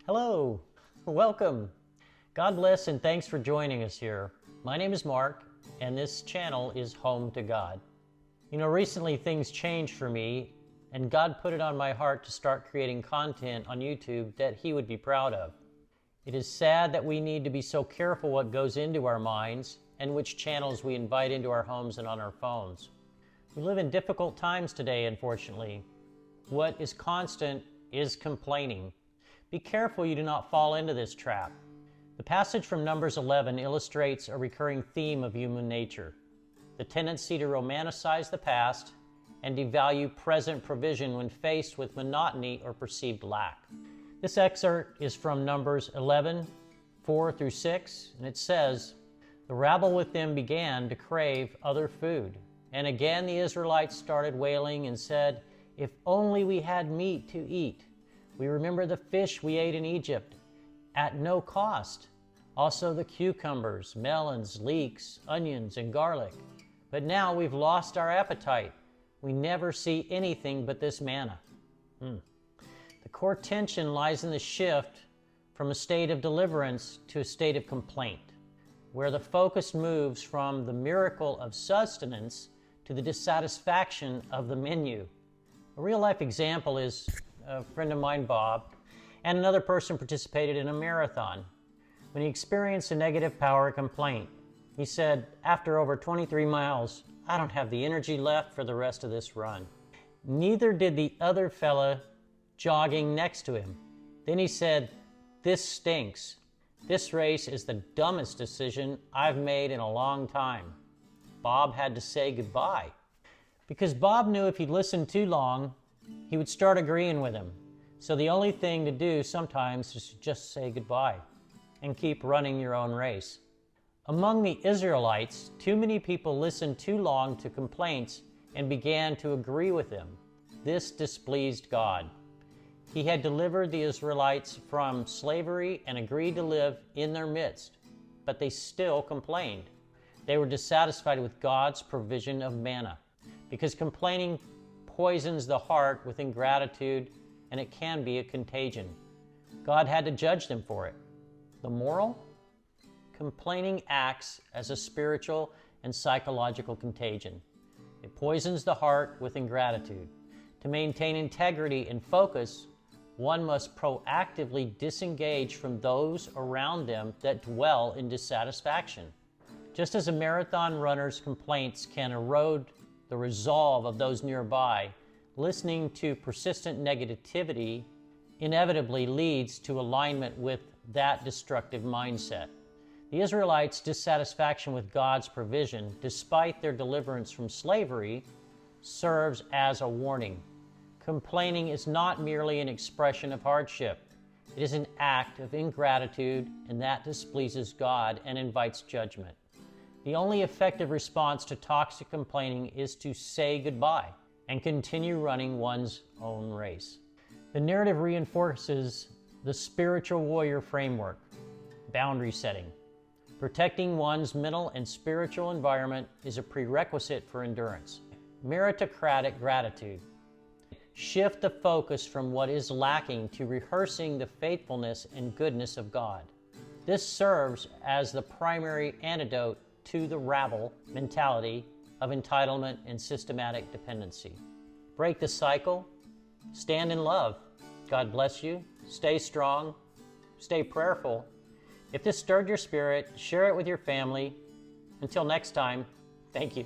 Hello, welcome. God bless and thanks for joining us here. My name is Mark, and this channel is Home to God. You know, recently things changed for me, and God put it on my heart to start creating content on YouTube that He would be proud of. It is sad that we need to be so careful what goes into our minds and which channels we invite into our homes and on our phones. We live in difficult times today, unfortunately. What is constant is complaining. Be careful you do not fall into this trap. The passage from Numbers 11 illustrates a recurring theme of human nature: the tendency to romanticize the past and devalue present provision when faced with monotony or perceived lack. This excerpt is from Numbers 11, 4 through 6, and it says, "The rabble with them began to crave other food. And again the Israelites started wailing and said, 'If only we had meat to eat. We remember the fish we ate in Egypt at no cost. Also the cucumbers, melons, leeks, onions, and garlic. But now we've lost our appetite. We never see anything but this manna.'" The core tension lies in the shift from a state of deliverance to a state of complaint, where the focus moves from the miracle of sustenance to the dissatisfaction of the menu. A real-life example is a friend of mine, Bob, and another person participated in a marathon. When he experienced a negative power complaint, he said, "After over 23 miles, I don't have the energy left for the rest of this run." Neither did the other fella jogging next to him. Then he said, "This stinks. This race is the dumbest decision I've made in a long time." Bob had to say goodbye, because Bob knew if he'd listened too long, he would start agreeing with him. So the only thing to do sometimes is to just say goodbye and keep running your own race. Among the Israelites, too many people listened too long to complaints and began to agree with them. This displeased God. He had delivered the Israelites from slavery and agreed to live in their midst, but they still complained. They were dissatisfied with God's provision of manna, because complaining poisons the heart with ingratitude, and it can be a contagion. God had to judge them for it. The moral? Complaining acts as a spiritual and psychological contagion. It poisons the heart with ingratitude. To maintain integrity and focus, one must proactively disengage from those around them that dwell in dissatisfaction. Just as a marathon runner's complaints can erode the resolve of those nearby, listening to persistent negativity inevitably leads to alignment with that destructive mindset. The Israelites' dissatisfaction with God's provision, despite their deliverance from slavery, serves as a warning. Complaining is not merely an expression of hardship. It is an act of ingratitude, and that displeases God and invites judgment. The only effective response to toxic complaining is to say goodbye and continue running one's own race. The narrative reinforces the spiritual warrior framework: boundary setting. Protecting one's mental and spiritual environment is a prerequisite for endurance. Meritocratic gratitude. Shift the focus from what is lacking to rehearsing the faithfulness and goodness of God. This serves as the primary antidote to the rabble mentality of entitlement and systematic dependency. Break the cycle. Stand in love. God bless you. Stay strong. Stay prayerful. If this stirred your spirit, share it with your family. Until next time, thank you.